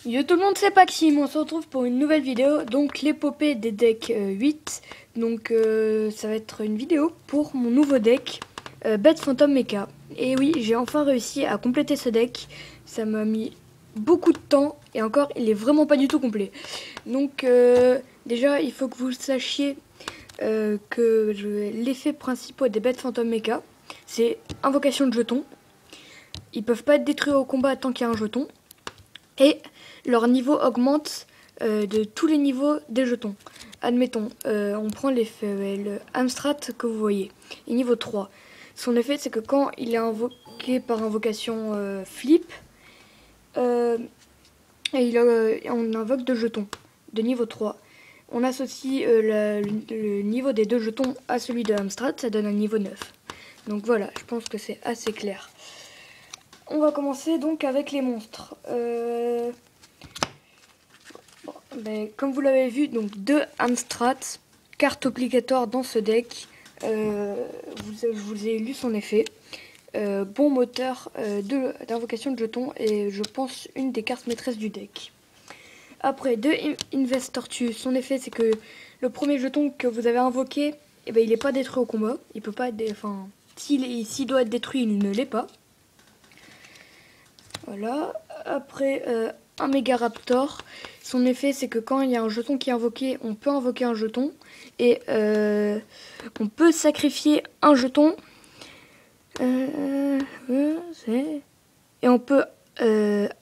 Yo tout le monde, c'est Paxim, on se retrouve pour une nouvelle vidéo, donc l'épopée des decks 8. Donc ça va être une vidéo pour mon nouveau deck, Bête Phantom Mecha. Et oui, j'ai enfin réussi à compléter ce deck, ça m'a mis beaucoup de temps, et encore il est vraiment pas du tout complet. Donc déjà il faut que vous sachiez que l'effet principal des Bêtes Phantom Mecha, c'est invocation de jetons. Ils peuvent pas être détruits au combat tant qu'il y a un jeton. Et leur niveau augmente de tous les niveaux des jetons. Admettons, on prend le Amstrad que vous voyez, et niveau 3. Son effet, c'est que quand il est invoqué par invocation flip, on invoque 2 jetons de niveau 3. On associe le niveau des 2 jetons à celui de Amstrad, ça donne un niveau 9. Donc voilà, je pense que c'est assez clair. On va commencer donc avec les monstres. Comme vous l'avez vu, donc 2 Amstrad, carte obligatoire dans ce deck. Je vous ai lu son effet. Bon moteur d'invocation de jetons et je pense une des cartes maîtresses du deck. Après, 2 Investortu. Son effet, c'est que le premier jeton que vous avez invoqué, il n'est pas détruit au combat. Il peut pas être, s'il doit être détruit, il ne l'est pas. Voilà. Après, un Megaraptor. Son effet, c'est que quand il y a un jeton qui est invoqué, on peut invoquer un jeton. Et on peut sacrifier un jeton. Et on peut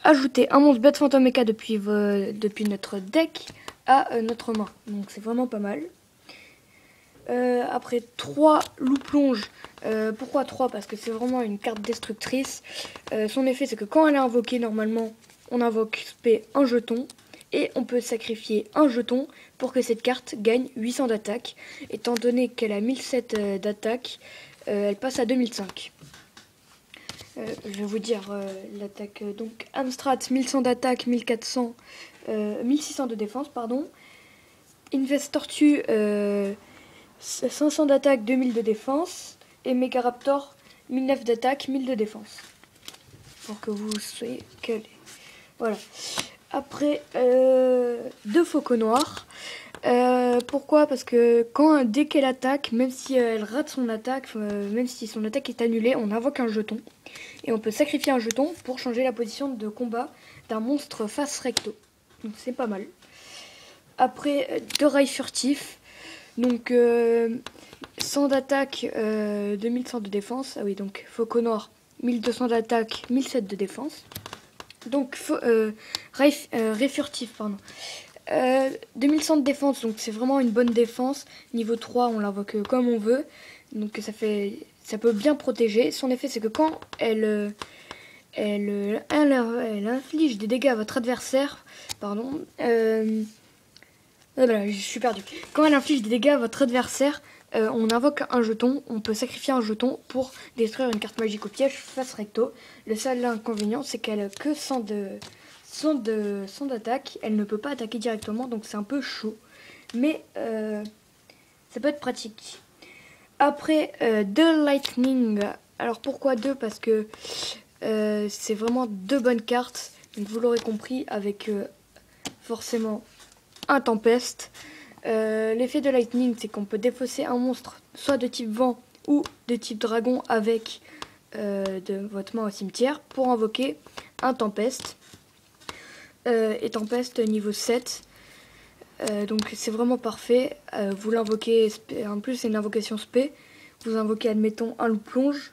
ajouter un monstre Bête Phantom Mecha depuis notre deck à notre main. Donc c'est vraiment pas mal. Après 3 loup plonge. Pourquoi 3? Parce que c'est vraiment une carte destructrice. Son effet, c'est que quand elle est invoquée, normalement, on invoque spé un jeton. Et on peut sacrifier un jeton pour que cette carte gagne 800 d'attaque. Étant donné qu'elle a 1007 d'attaque, elle passe à 2005. Je vais vous dire l'attaque. Donc Amstrad, 1100 d'attaque, 1600 de défense, pardon. Investortu, 500 d'attaque, 2000 de défense. Et Megaraptor, 1009 d'attaque, 1000 de défense. Pour que vous soyez calés. Voilà. Après, 2 faucons noirs. Pourquoi? Parce que dès qu'elle attaque, même si elle rate son attaque, même si son attaque est annulée, on invoque un jeton. Et on peut sacrifier un jeton pour changer la position de combat d'un monstre face recto. Donc c'est pas mal. Après, 2 rails furtifs. Donc 100 d'attaque, 2100 de défense. Ah oui, donc faucon noir, 1200 d'attaque, 1007 de défense. Donc rail furtif, pardon. 2100 de défense, donc c'est vraiment une bonne défense. Niveau 3, on l'invoque comme on veut. Donc ça peut bien protéger. Son effet, c'est que quand elle inflige des dégâts à votre adversaire, pardon, voilà, je suis perdu. Quand elle inflige des dégâts à votre adversaire, on invoque un jeton, on peut sacrifier un jeton pour détruire une carte magique au piège face recto. Le seul inconvénient, c'est qu'elle a que 100 d'attaque, elle ne peut pas attaquer directement, donc c'est un peu chaud. Mais ça peut être pratique. Après, 2 Lightning. Alors pourquoi 2? Parce que c'est vraiment 2 bonnes cartes. Donc vous l'aurez compris, avec forcément un Tempest. L'effet de Lightning, c'est qu'on peut défausser un monstre, soit de type vent ou de type dragon, avec de votre main au cimetière, pour invoquer un Tempest. Et Tempest niveau 7. Donc c'est vraiment parfait. Vous l'invoquez, en plus c'est une invocation spé. Vous invoquez, admettons, un loup plonge.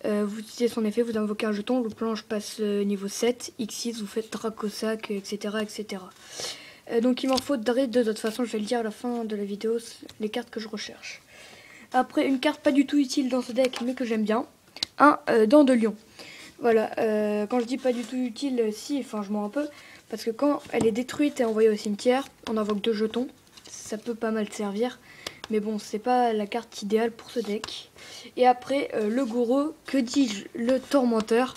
Vous utilisez son effet, vous invoquez un jeton, loup plonge passe niveau 7. X6, vous faites Dracosac, etc. etc. Donc il m'en faut de toute façon, je vais le dire à la fin de la vidéo, les cartes que je recherche. Après, une carte pas du tout utile dans ce deck, mais que j'aime bien. Un Dent de Lion. Voilà, quand je dis pas du tout utile, si, enfin je mens un peu. Parce que quand elle est détruite et envoyée au cimetière, on invoque 2 jetons. Ça peut pas mal servir. Mais bon, c'est pas la carte idéale pour ce deck. Et après, le gourou, que dis-je, le tourmenteur.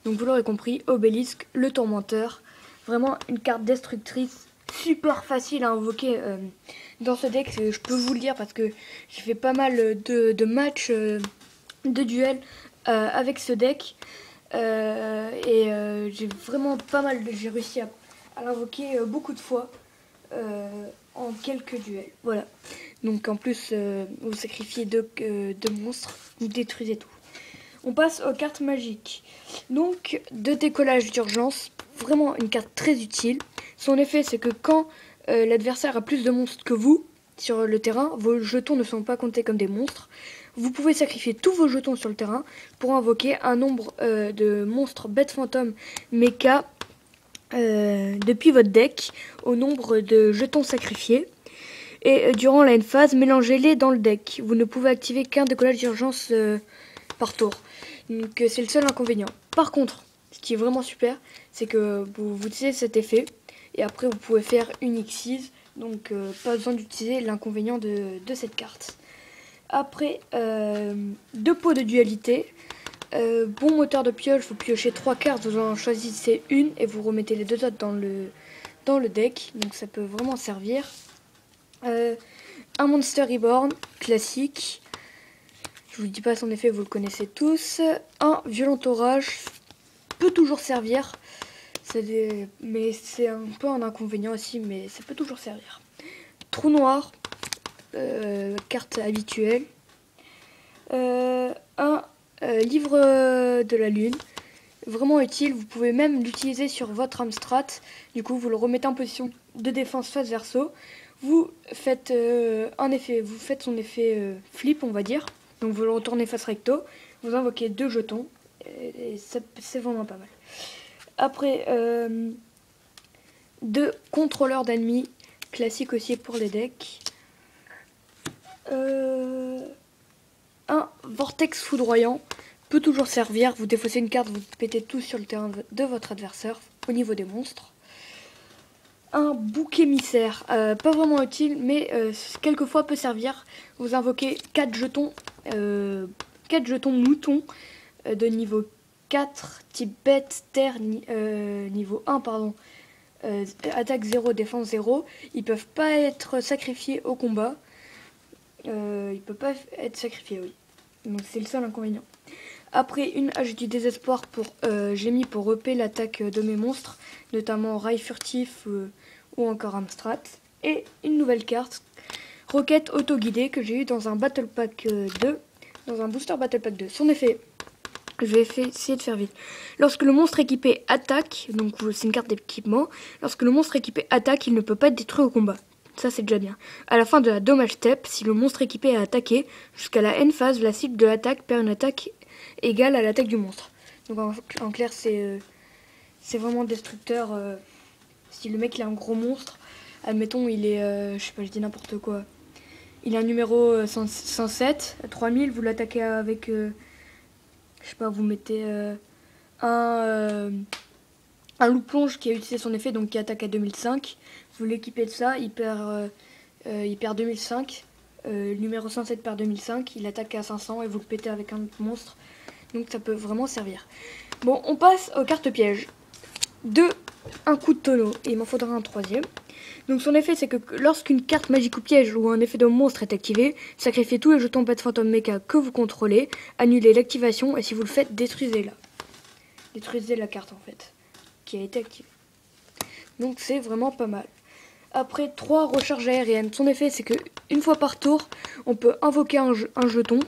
Donc vous l'aurez compris, Obélisque, le tourmenteur. Vraiment une carte destructrice, super facile à invoquer dans ce deck. Je peux vous le dire parce que j'ai fait pas mal de matchs, de duels avec ce deck. J'ai vraiment pas mal, j'ai réussi à l'invoquer beaucoup de fois en quelques duels. Voilà. Donc en plus, vous sacrifiez deux monstres, vous détruisez tout. On passe aux cartes magiques. Donc, de décollage d'urgence, vraiment une carte très utile. Son effet, c'est que quand l'adversaire a plus de monstres que vous sur le terrain, vos jetons ne sont pas comptés comme des monstres. Vous pouvez sacrifier tous vos jetons sur le terrain pour invoquer un nombre de monstres bêtes fantômes mecha depuis votre deck au nombre de jetons sacrifiés. Et durant la phase, mélangez-les dans le deck. Vous ne pouvez activer qu'un décollage d'urgence par tour. Donc c'est le seul inconvénient. Par contre, ce qui est vraiment super, c'est que vous utilisez cet effet et après vous pouvez faire une Xyz. Donc pas besoin d'utiliser l'inconvénient de cette carte. Après, deux pots de dualité. Bon moteur de pioche, vous piochez 3 cartes, vous en choisissez une et vous remettez les deux autres dans le deck. Donc ça peut vraiment servir. Un Monster Reborn classique. Je vous dis pas son effet, vous le connaissez tous. Un Violent Orage peut toujours servir. Mais c'est un peu un inconvénient aussi, mais ça peut toujours servir. Trou Noir, carte habituelle. Un Livre de la Lune, vraiment utile. Vous pouvez même l'utiliser sur votre Amstrad. Du coup, vous le remettez en position de défense face verso. Vous faites son effet flip, on va dire. Donc vous le retournez face recto, vous invoquez 2 jetons, et c'est vraiment pas mal. Après, 2 contrôleurs d'ennemis, classique aussi pour les decks. Un Vortex foudroyant, peut toujours servir, vous défaussez une carte, vous pétez tout sur le terrain de votre adversaire au niveau des monstres. Un bouc émissaire, pas vraiment utile, mais quelquefois peut servir. Vous invoquez 4 jetons moutons de niveau 4, type bête, terre, niveau 1, pardon. Attaque 0, défense 0. Ils peuvent pas être sacrifiés au combat. Ils peuvent pas être sacrifiés, oui. Donc c'est le seul inconvénient. Après, une hache du désespoir j'ai mis pour reper l'attaque de mes monstres, notamment Rail Furtif ou encore Amstrad. Et une nouvelle carte, Roquette auto-guidée, que j'ai eu dans un Battle Pack 2, dans un Booster Battle Pack 2. Son effet, je vais essayer de faire vite. Lorsque le monstre équipé attaque, donc c'est une carte d'équipement, lorsque le monstre équipé attaque, il ne peut pas être détruit au combat. Ça, c'est déjà bien. À la fin de la dommage step, si le monstre équipé a attaqué, jusqu'à la end phase, la cible de l'attaque perd une attaque égale à l'attaque du monstre. Donc en clair, c'est vraiment destructeur. Si le mec il a un gros monstre, admettons il est, je sais pas, je dis n'importe quoi. Il a un numéro 107, 3000, vous l'attaquez avec, je sais pas, vous mettez un loup-plonge qui a utilisé son effet, donc qui attaque à 2005. Vous l'équipez de ça, il perd 2005. Le numéro 107 perd 2005, il attaque à 500 et vous le pétez avec un autre monstre. Donc ça peut vraiment servir. Bon, on passe aux cartes pièges. Un coup de tonneau, et il m'en faudra un troisième. Donc son effet, c'est que lorsqu'une carte magique ou piège ou un effet de monstre est activé, sacrifiez tous les jetons bêtes fantôme mecha que vous contrôlez, annulez l'activation et si vous le faites, détruisez-la. Détruisez la carte en fait, qui a été activée. Donc c'est vraiment pas mal. Après, 3 recharges aériennes. Son effet, c'est que une fois par tour, on peut invoquer un jeton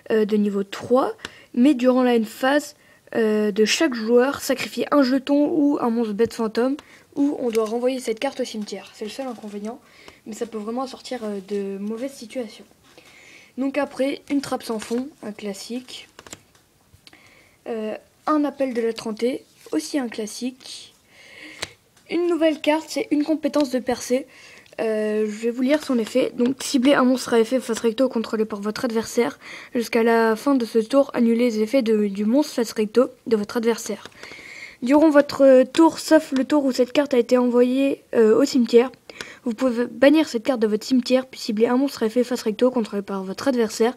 de niveau 3, mais durant la phase de chaque joueur, sacrifier un jeton ou un monstre bête fantôme, ou on doit renvoyer cette carte au cimetière. C'est le seul inconvénient, mais ça peut vraiment sortir de mauvaises situations. Donc après, une trappe sans fond, un classique. Un appel de la Trentée, aussi un classique. Une nouvelle carte, c'est une compétence de percée. Je vais vous lire son effet. Donc, ciblez un monstre à effet face recto contrôlé par votre adversaire. Jusqu'à la fin de ce tour, annulez les effets du monstre face recto de votre adversaire. Durant votre tour, sauf le tour où cette carte a été envoyée au cimetière, vous pouvez bannir cette carte de votre cimetière, puis cibler un monstre à effet face recto contrôlé par votre adversaire.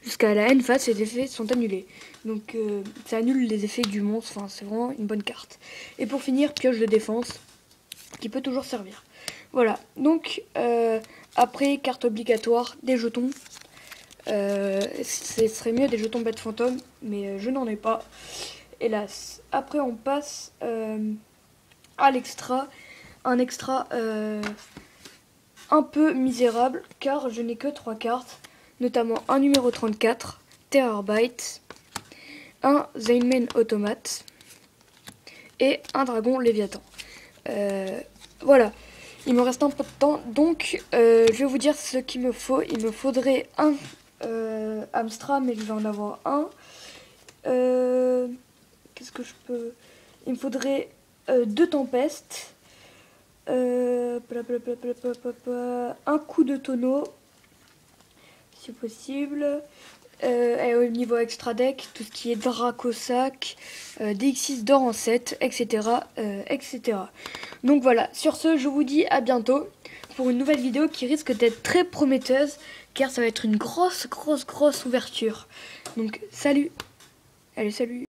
Jusqu'à la end phase, ces effets sont annulés. Donc, ça annule les effets du monstre. Enfin, c'est vraiment une bonne carte. Et pour finir, pioche de défense, qui peut toujours servir. Voilà, donc après, carte obligatoire, des jetons. Ce serait mieux des jetons bêtes fantômes, mais je n'en ai pas, hélas. Après, on passe à l'extra. Un extra un peu misérable car je n'ai que 3 cartes, notamment un numéro 34, Terabyte, un Zainmen Automate et un dragon Léviathan. Voilà, il me reste un peu de temps, donc je vais vous dire ce qu'il me faut. Il me faudrait un Amstrad, mais je vais en avoir un. Qu'est-ce que je peux... Il me faudrait 2 tempestes, un coup de tonneau, si possible. Et au niveau extra deck, tout ce qui est Dracosac, DX6 d'or en 7, etc., etc. Donc voilà, sur ce, je vous dis à bientôt pour une nouvelle vidéo qui risque d'être très prometteuse, car ça va être une grosse ouverture. Donc salut! Allez, salut!